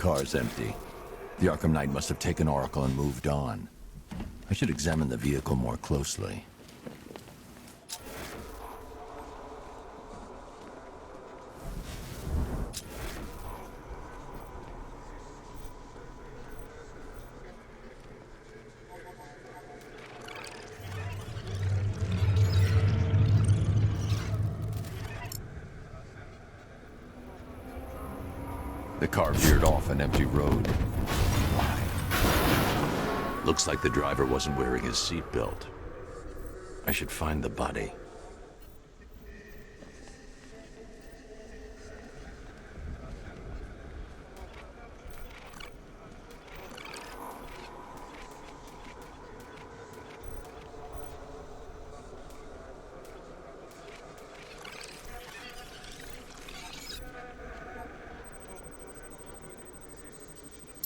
car's empty. The Arkham Knight must have taken Oracle and moved on. I should examine the vehicle more closely. The car veered off an empty road. Why? Looks like the driver wasn't wearing his seatbelt. I should find the body.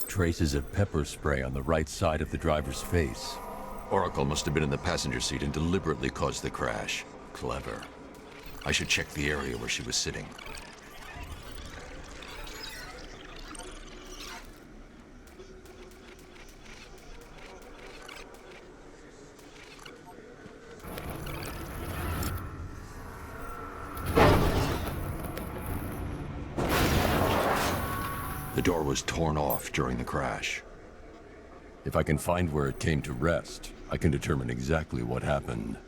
Traces of pepper spray on the right side of the driver's face. Oracle must have been in the passenger seat and deliberately caused the crash. Clever. I should check the area where she was sitting. The door was torn off during the crash. If I can find where it came to rest, I can determine exactly what happened.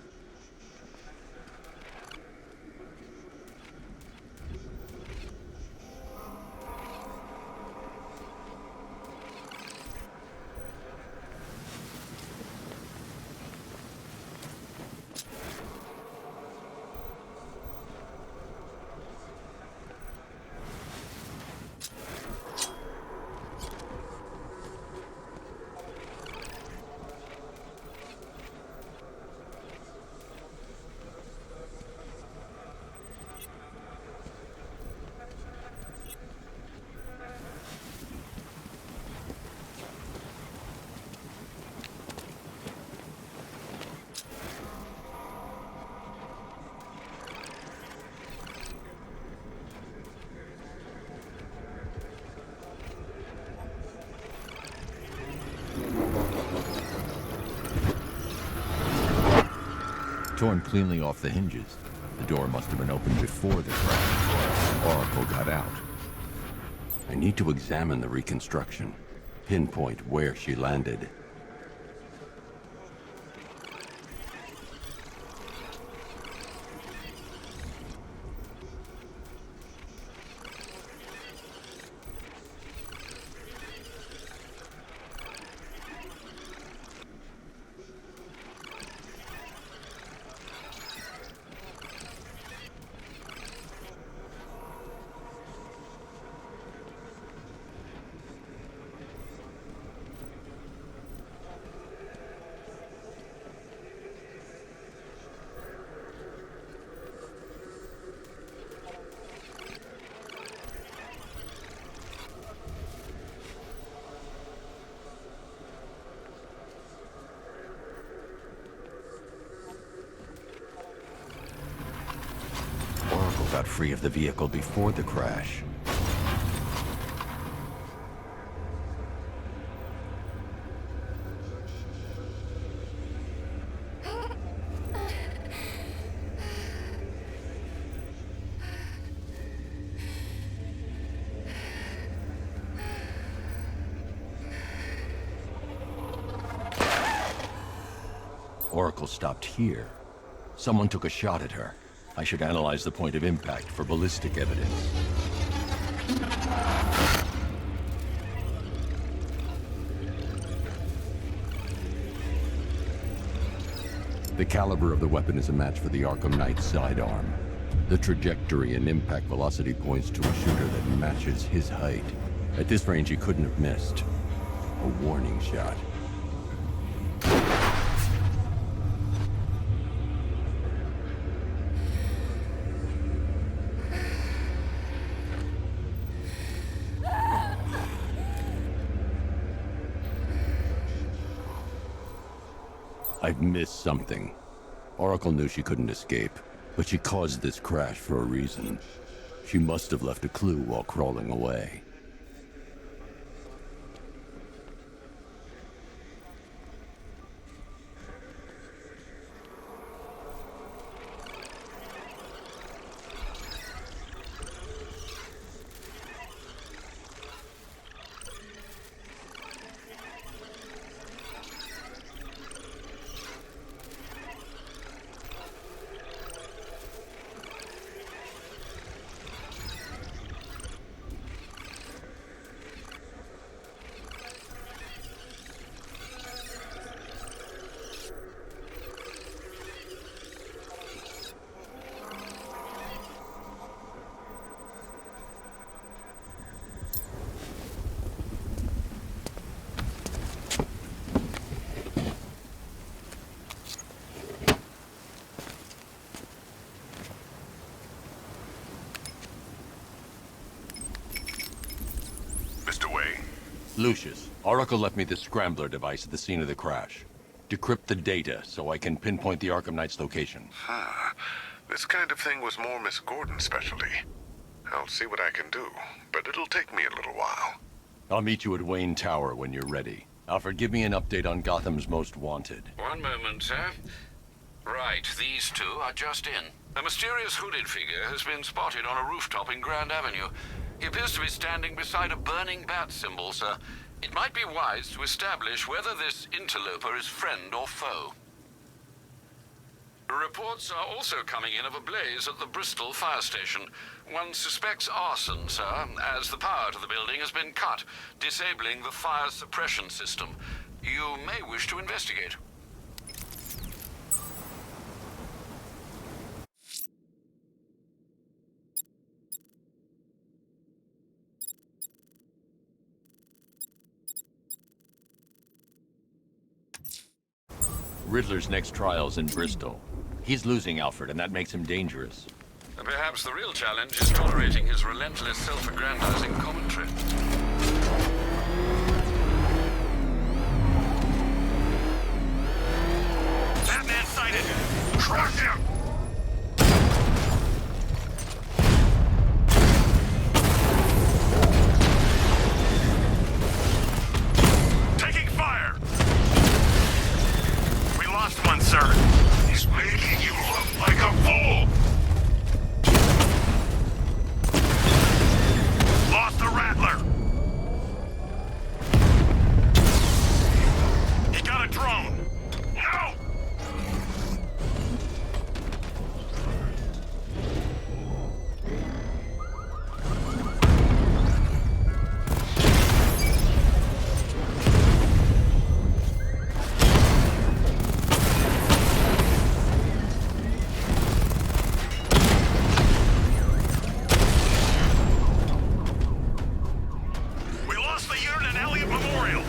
Torn cleanly off the hinges. The door must have been opened before the crash. Oracle got out. I need to examine the reconstruction, pinpoint where she landed. Got free of the vehicle before the crash. Oracle stopped here. Someone took a shot at her. I should analyze the point of impact for ballistic evidence. The caliber of the weapon is a match for the Arkham Knight's sidearm. The trajectory and impact velocity points to a shooter that matches his height. At this range, he couldn't have missed. A warning shot. I've missed something. Oracle knew she couldn't escape, but she caused this crash for a reason. She must have left a clue while crawling away. Lucius, Oracle left me the scrambler device at the scene of the crash. Decrypt the data so I can pinpoint the Arkham Knight's location. This kind of thing was more Miss Gordon's specialty. I'll see what I can do, but it'll take me a little while. I'll meet you at Wayne Tower when you're ready. Alfred, give me an update on Gotham's Most Wanted. One moment, sir. Right, these two are just in. A mysterious hooded figure has been spotted on a rooftop in Grand Avenue. He appears to be standing beside a burning bat symbol, sir. It might be wise to establish whether this interloper is friend or foe. Reports are also coming in of a blaze at the Bristol fire station. One suspects arson, sir, as the power to the building has been cut, disabling the fire suppression system. You may wish to investigate. Riddler's next trial's in Bristol. He's losing Alfred, and that makes him dangerous. Perhaps the real challenge is tolerating his relentless self-aggrandizing commentary. Batman sighted! Crush him! Taking fire! We lost one, sir. He's making you look like a fool! Lost the Rattler! He got a drone! No! We lost the unit at Elliott Memorial!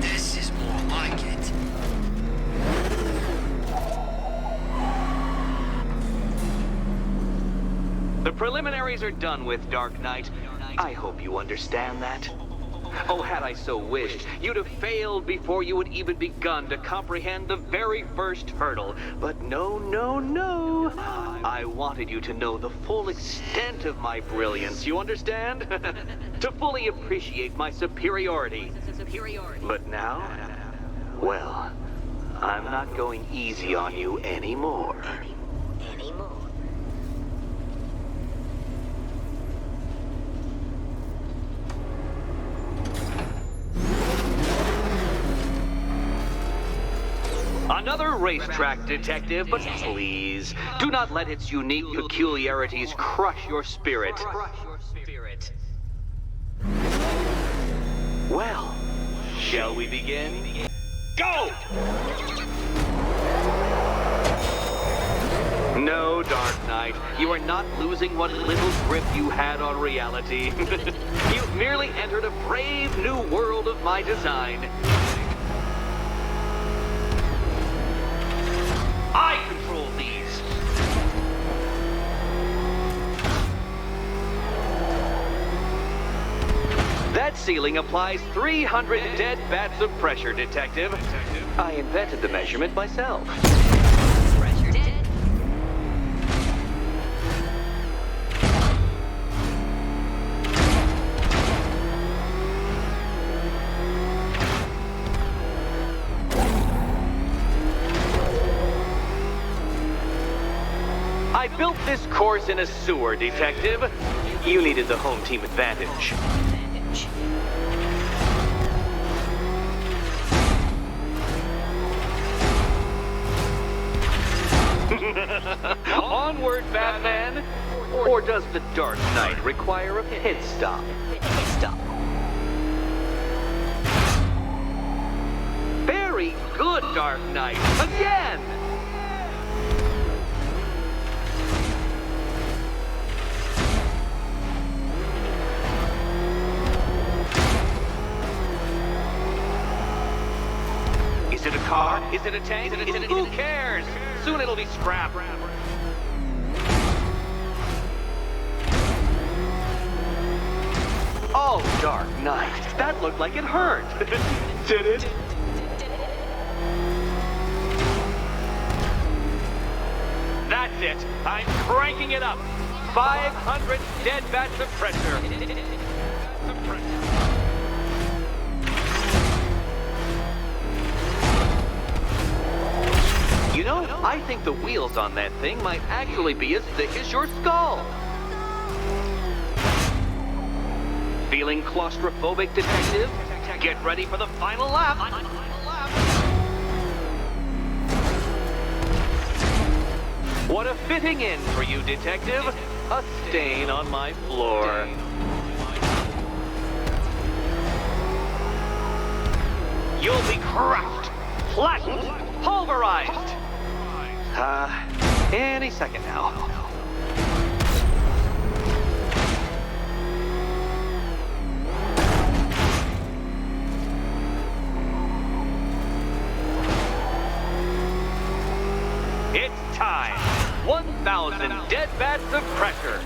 This is more like it. The preliminaries are done with, Dark Knight. I hope you understand that. Oh, had I so wished, you'd have failed before you had even begun to comprehend the very first hurdle. But no, no, no. I wanted you to know the full extent of my brilliance, you understand? To fully appreciate my superiority. But now, well, I'm not going easy on you anymore. Another racetrack detective, but please, do not let its unique peculiarities crush your spirit. Well, shall we begin? Go! No, Dark Knight, you are not losing what little grip you had on reality. You've merely entered a brave new world of my design. I control these. That ceiling applies 300 dead bats of pressure, Detective. I invented the measurement myself. Pressure dead. I built this course in a sewer, Detective. You needed the home team advantage. Onward, Batman! Or does the Dark Knight require a pit stop? Very good, Dark Knight. Again! Is it a tank? Who cares? Soon it'll be scrap. Oh, Dark Knight. That looked like it hurt. Did it? That's it. I'm cranking it up. 500 dead bats of pressure. You know, I think the wheels on that thing might actually be as thick as your skull. Feeling claustrophobic, detective? Get ready for the final lap. What a fitting end for you, detective. A stain on my floor. You'll be crushed, flattened, pulverized. Any second now. It's time. 1,000 dead bats of pressure.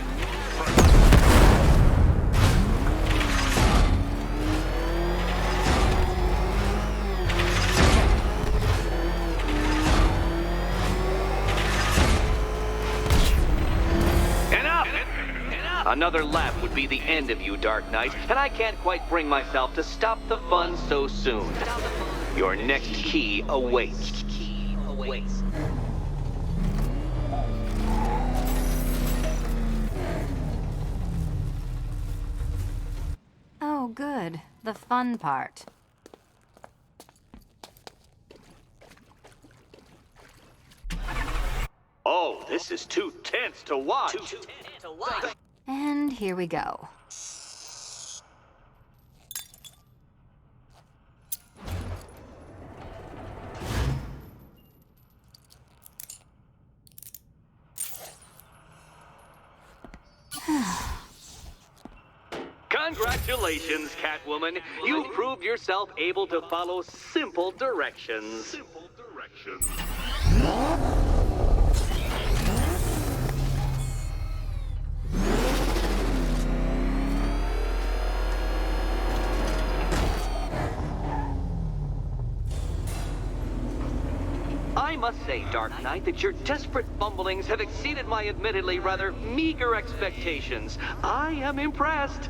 Another lap would be the end of you, Dark Knight, and I can't quite bring myself to stop the fun so soon. Your next key awaits. Oh, good. The fun part. Oh, this is too tense to watch. And here we go. Congratulations, Catwoman. You proved yourself able to follow simple directions. I must say, Dark Knight, that your desperate fumblings have exceeded my admittedly rather meager expectations. I am impressed.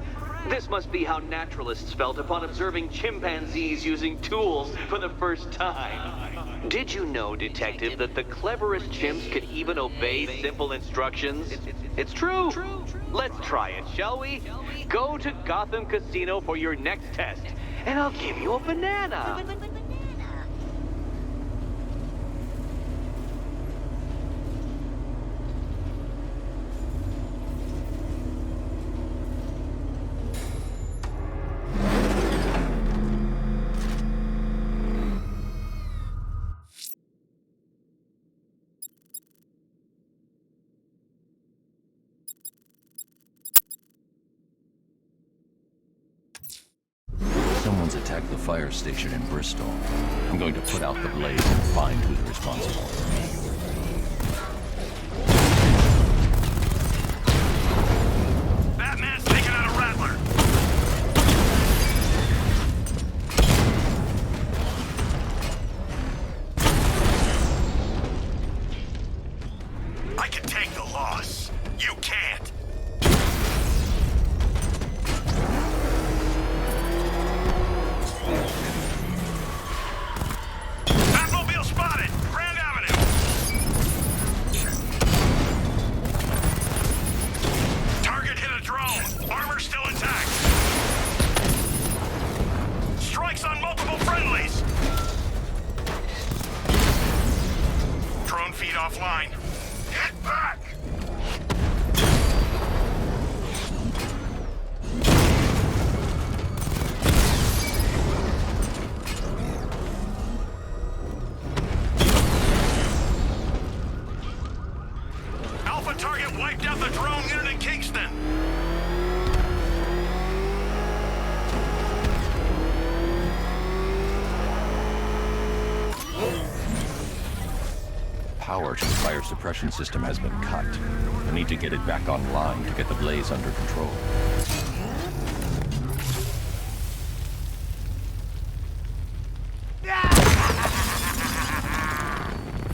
This must be how naturalists felt upon observing chimpanzees using tools for the first time. Did you know, Detective, that the cleverest chimps could even obey simple instructions? It's true. Let's try it, shall we? Go to Gotham Casino for your next test, and I'll give you a banana. Someone's attacked the fire station in Bristol. I'm going to put out the blaze and find who's responsible. Batman's taking out a rattler! I can take the loss. You can't. Batmobile spotted! Grand Avenue! Target hit a drone. Armor still intact. Strikes on multiple friendlies. Drone feed offline. Get back! Alpha target wiped out the drone unit in Kingston. power to the fire suppression system has been cut. I need to get it back online to get the blaze under control.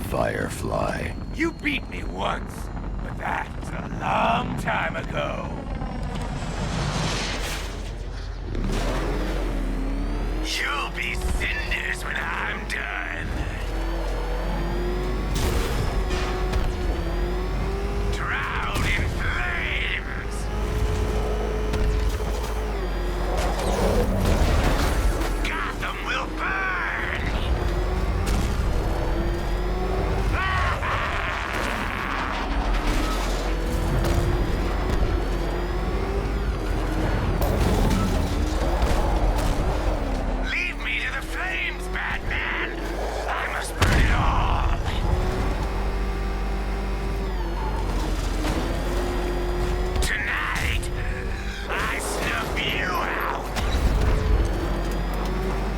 Firefly. You beat me once, but that's a long time ago. You'll be cinders when I'm done. Drowned in flames. Gotham will burn. Leave me to the flames, Batman! I must burn it all! Tonight, I snuff you out!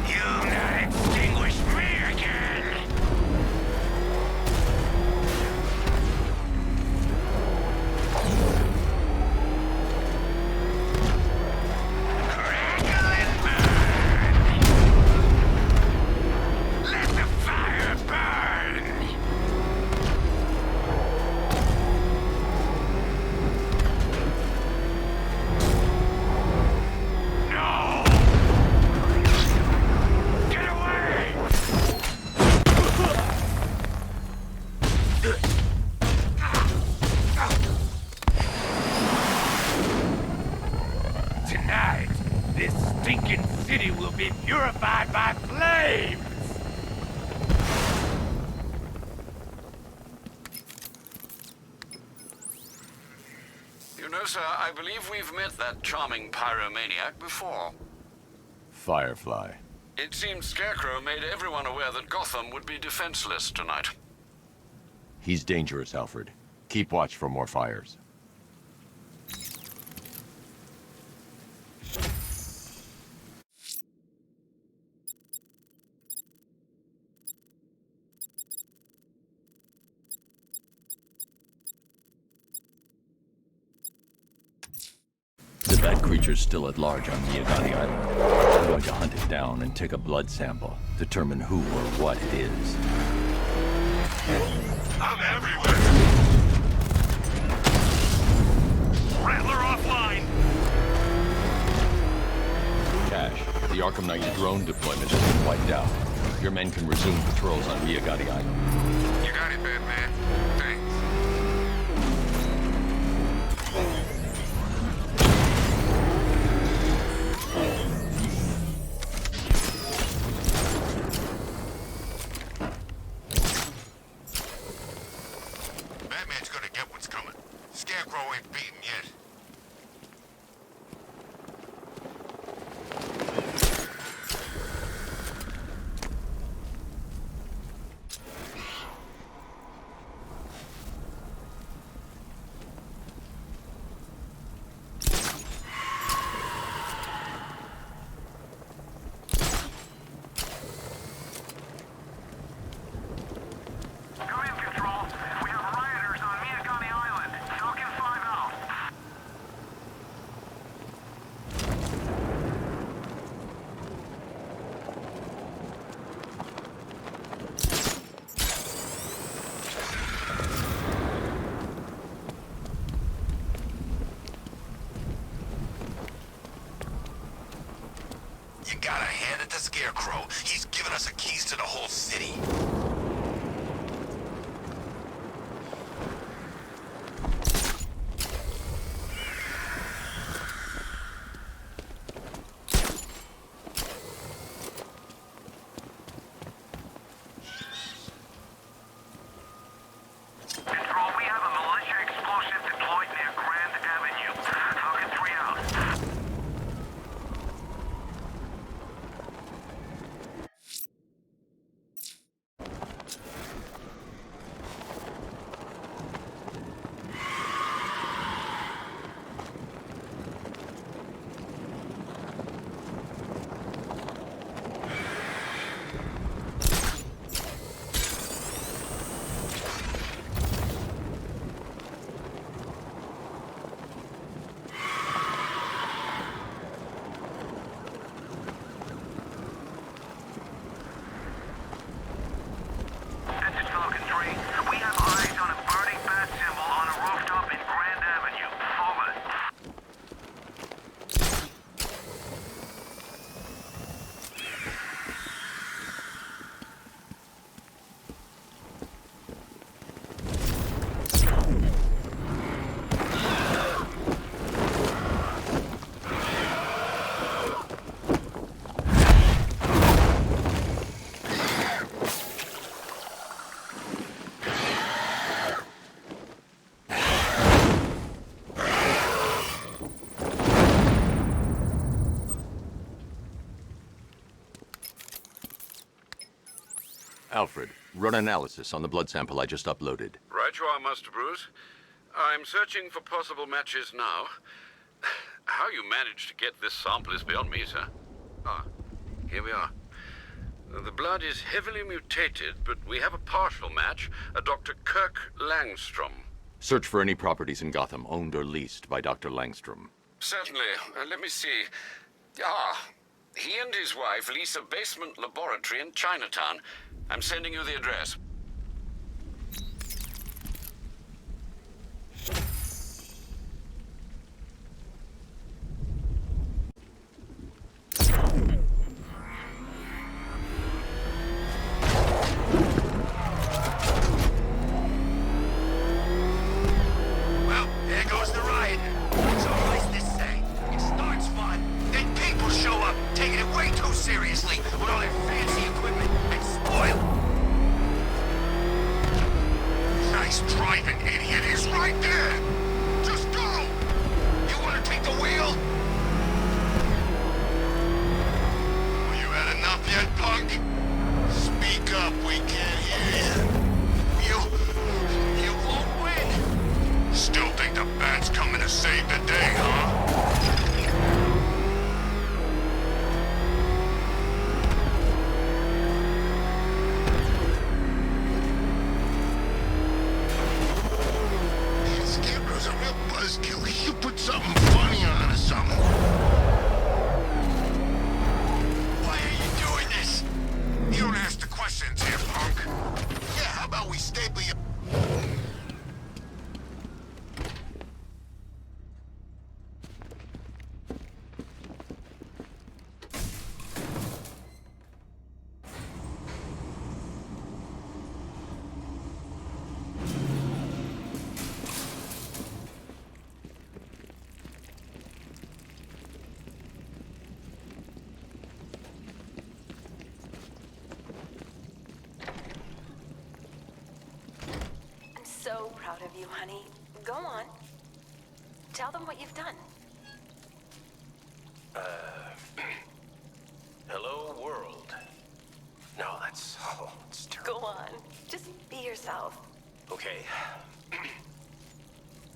You'll not extinguish me again! Crackle and burn! Let the fire burn! No! Get away! Tonight, this stinking city will be purified by flames! You know, sir, I believe we've met that charming pyromaniac before. Firefly. It seems Scarecrow made everyone aware that Gotham would be defenseless tonight. He's dangerous, Alfred. Keep watch for more fires. The bat creature's still at large on Miyagani Island. I'm going to hunt it down and take a blood sample, determine who or what it is. I'm everywhere. Rattler offline. Cash, the Arkham Knight drone deployment has been wiped out. Your men can resume patrols on Miyagani Island. You got it, Batman. Thanks. Batman's gonna get what's coming. Scarecrow ain't beaten yet. Come in, Control. We have rioters on Miyagani Island. Falcon 5 out. You gotta hand it to Scarecrow. He's given us the keys to the whole city. Control, we have a militia explosive deployed near Grand Avenue. Falcon 3 out. Alfred, run analysis on the blood sample I just uploaded. Right you are, Master Bruce. I'm searching for possible matches now. How you managed to get this sample is beyond me, sir. Ah, here we are. The blood is heavily mutated, but we have a partial match, a Dr. Kirk Langstrom. Search for any properties in Gotham owned or leased by Dr. Langstrom. Certainly. Let me see. Ah, he and his wife lease a basement laboratory in Chinatown. I'm sending you the address. Well, there goes the riot. So what's this say? It starts fun, then people show up, taking it way too seriously with all their fancy equipment and spoil. Nice driving, idiot. He's right there. Just go. You want to take the wheel? You had enough yet, punk? Speak up, we can't hear you. You won't win. Still think the bat's coming to save the day, huh? Scarecrow's a real buzzkill. You put something funny on or something. Why are you doing this? You don't ask the questions here, punk. Yeah, how about we staple you? I'm so proud of you, honey. Go on. Tell them what you've done. Hello, world. No, that's... Oh, it's Go terrible. on. Just be yourself. Okay.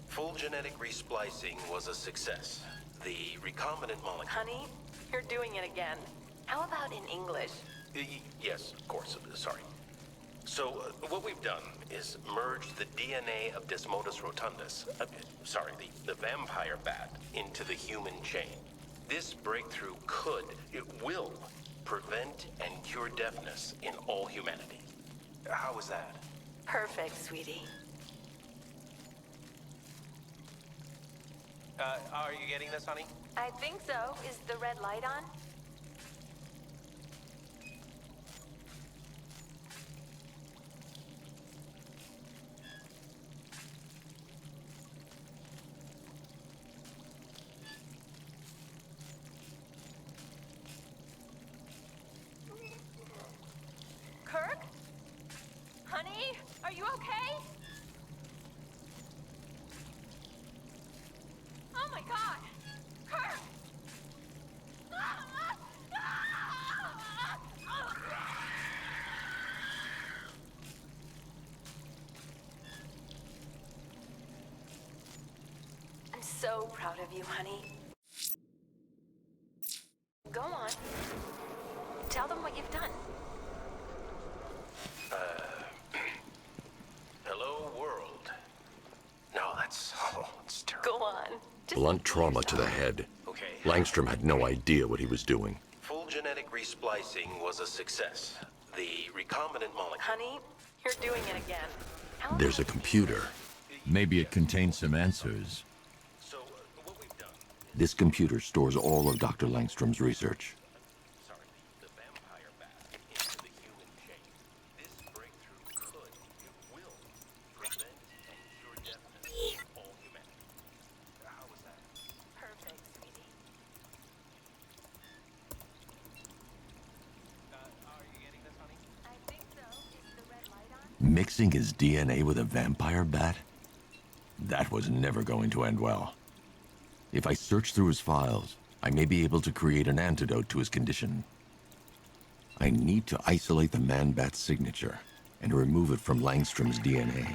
Full genetic resplicing was a success. The recombinant molecule... Honey, you're doing it again. How about in English? Yes, of course. Sorry. So, what we've done is merged the DNA of Desmodus rotundus, the vampire bat, into the human chain. This breakthrough it will, prevent and cure deafness in all humanity. How is that? Perfect, sweetie. Are you getting this, honey? I think so. Is the red light on? Kirk? Honey, are you okay? Oh my God! Kirk! I'm so proud of you, honey. Go on. Tell them what you've done. Hello, world. No, that's... Oh, it's terrible. Go on. Just Blunt be trauma to the yourself. head. Okay. Langstrom had no idea what he was doing. Full genetic resplicing was a success. The recombinant molecule... Honey, you're doing it again. How There's a about- computer. Maybe it contains some answers. So, what we've done... This computer stores all of Dr. Langstrom's research. the vampire bat into the human chain. This breakthrough it will, prevent and cure deafness in all humanity. How was that? Perfect, sweetie. Are you getting this, honey? I think so. Is the red light on? Mixing his DNA with a vampire bat? That was never going to end well. If I search through his files, I may be able to create an antidote to his condition. I need to isolate the Man-Bat signature and remove it from Langstrom's DNA.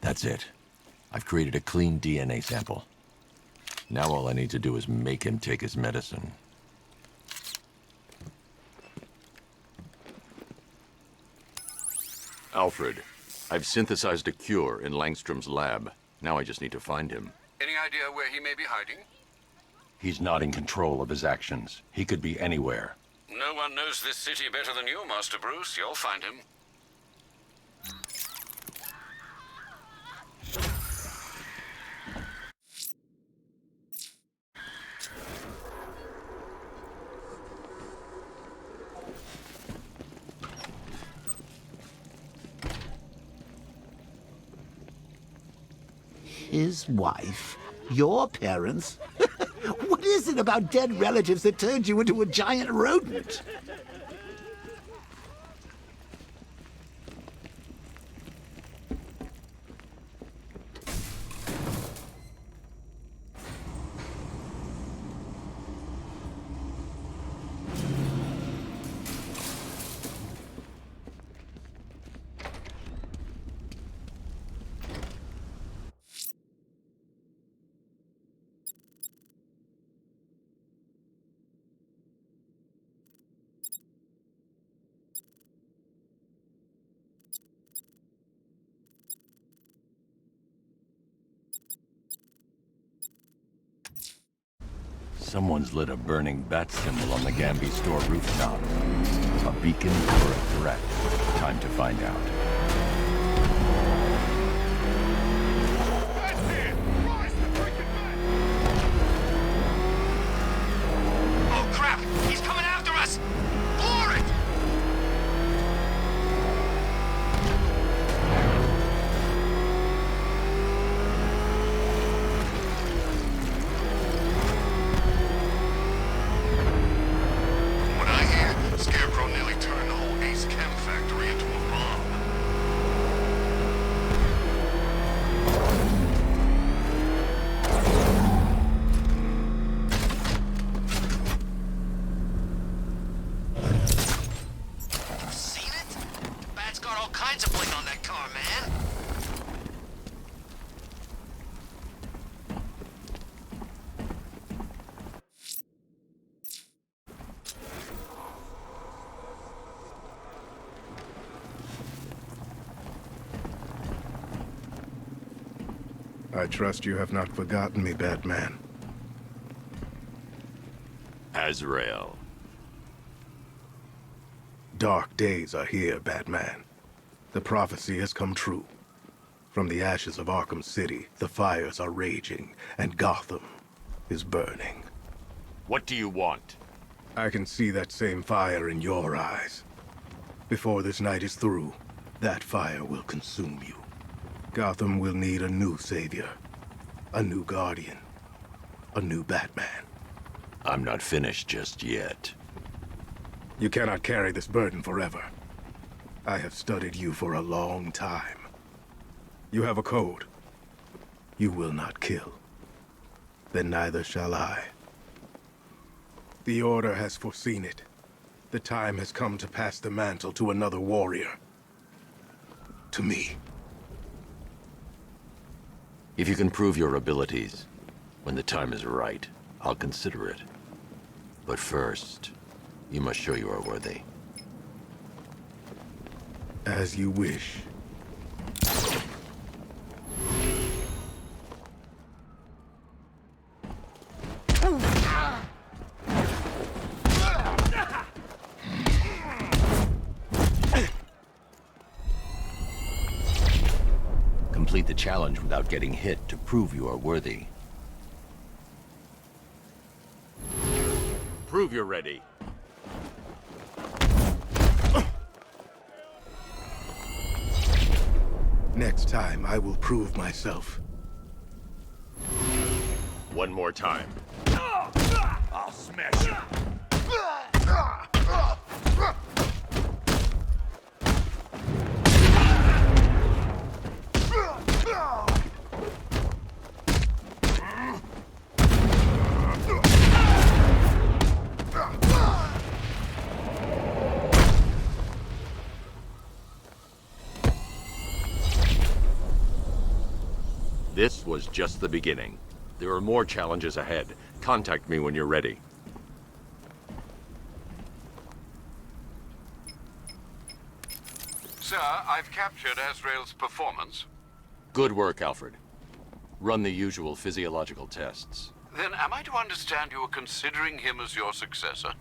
That's it. I've created a clean DNA sample. Now all I need to do is make him take his medicine. Alfred, I've synthesized a cure in Langstrom's lab. Now I just need to find him. Any idea where he may be hiding? He's not in control of his actions. He could be anywhere. No one knows this city better than you, Master Bruce. You'll find him. His wife? Your parents? What is it about dead relatives that turned you into a giant rodent? Someone's lit a burning bat symbol on the Gamby store rooftop. A beacon or a threat? Time to find out. Oh crap! He's coming after us! Floor it! What I hear, Scarecrow nearly turned the whole Ace Chem factory into a bomb. Seen it? Bat's got all kinds of bling on that car, man. I trust you have not forgotten me, Batman. Azrael. Dark days are here, Batman. The prophecy has come true. From the ashes of Arkham City, the fires are raging, and Gotham is burning. What do you want? I can see that same fire in your eyes. Before this night is through, that fire will consume you. Gotham will need a new savior, a new guardian, a new Batman. I'm not finished just yet. You cannot carry this burden forever. I have studied you for a long time. You have a code. You will not kill. Then neither shall I. The Order has foreseen it. The time has come to pass the mantle to another warrior. To me. If you can prove your abilities, when the time is right, I'll consider it. But first, you must show you are worthy. As you wish. Complete the challenge without getting hit to prove you are worthy. Prove you're ready. Next time, I will prove myself. One more time. I'll smash you. This was just the beginning. There are more challenges ahead. Contact me when you're ready. Sir, I've captured Azrael's performance. Good work, Alfred. Run the usual physiological tests. Then am I to understand you are considering him as your successor?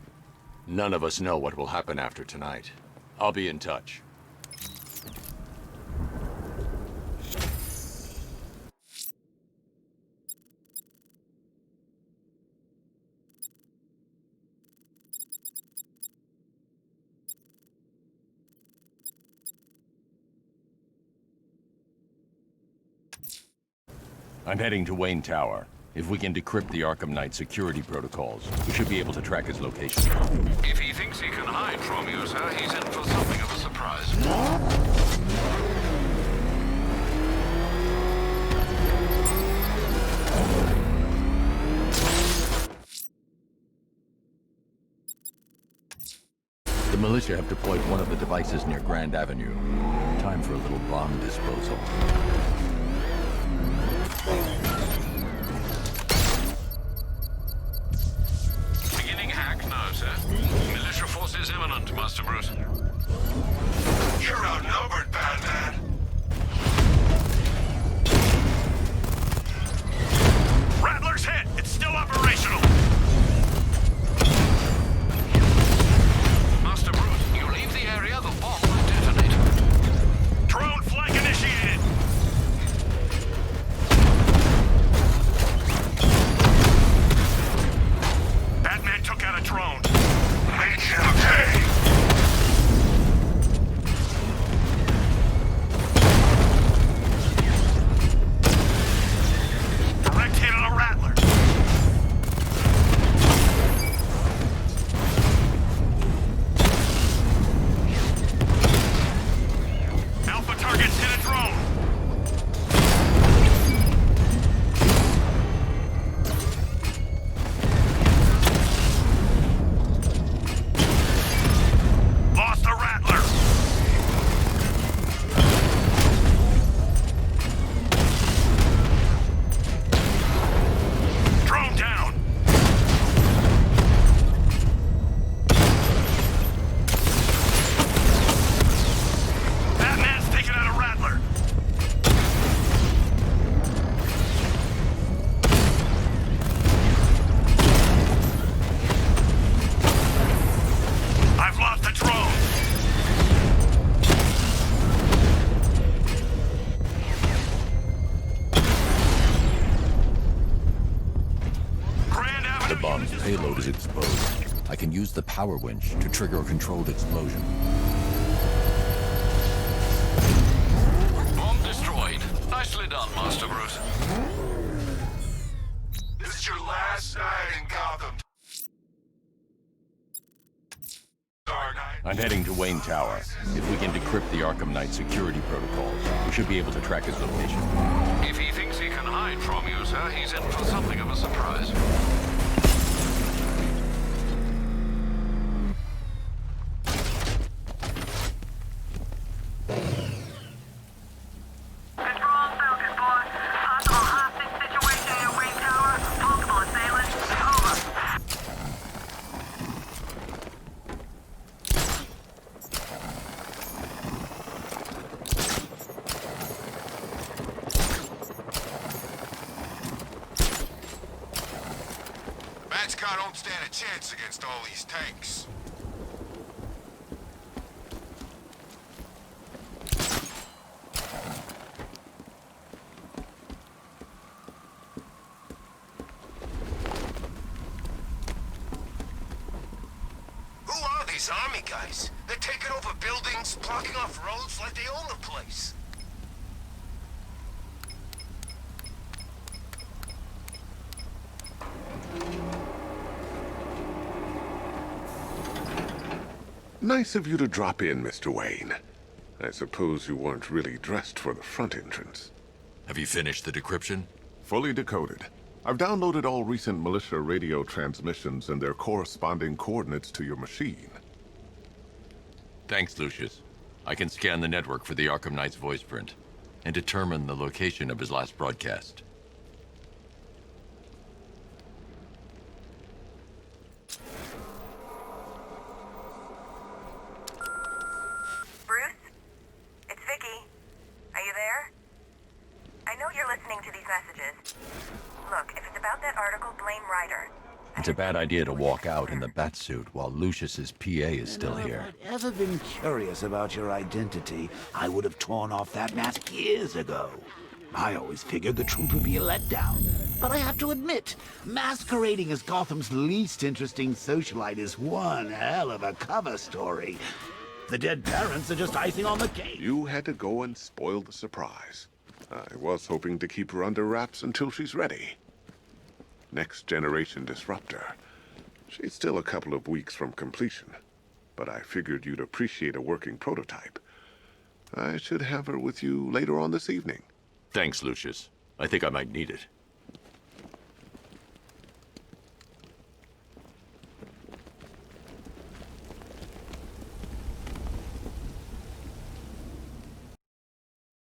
None of us know what will happen after tonight. I'll be in touch. I'm heading to Wayne Tower. If we can decrypt the Arkham Knight security protocols, we should be able to track his location. If he thinks he can hide from you, sir, he's in for something of a surprise. The militia have deployed one of the devices near Grand Avenue. Time for a little bomb disposal. Beginning hack now, sir. Militia forces imminent, Master Bruce. You're outnumbered, Batman. Rattler's hit. It's still operational. Master Bruce, you leave the area, the bomb will detonate. Drone flank initiated. Batman took out a drone. Okay. Direct hit on a Rattler. Alpha targets hit a drone. Lost a Rattler. Drone down. Batman's taking out a Rattler. I've lost the drone. Grand Avenue. The bomb's payload is exposed. I can use the power winch to trigger a controlled explosion. Bomb destroyed. Nicely done, Master Bruce. This is your last night in Gotham. Dark Knight. I'm heading to Wayne Tower. If we can decrypt the Arkham Knight security protocols, we should be able to track his location. If he thinks he can hide from you, sir, he's in for something of a surprise. car don't stand a chance against all these tanks. Who are these army guys? They're taking over buildings, blocking off roads like they own the place. Nice of you to drop in, Mr. Wayne. I suppose you weren't really dressed for the front entrance. Have you finished the decryption? Fully decoded. I've downloaded all recent militia radio transmissions and their corresponding coordinates to your machine. Thanks, Lucius. I can scan the network for the Arkham Knight's voice print and determine the location of his last broadcast. It's a bad idea to walk out in the Batsuit while Lucius's PA is still here. If I'd ever been curious about your identity, I would have torn off that mask years ago. I always figured the truth would be a letdown. But I have to admit, masquerading as Gotham's least interesting socialite is one hell of a cover story. The dead parents are just icing on the cake. You had to go and spoil the surprise. I was hoping to keep her under wraps until she's ready. Next generation disruptor. She's still a couple of weeks from completion, but I figured you'd appreciate a working prototype. I should have her with you later on this evening. Thanks, Lucius. I think I might need it.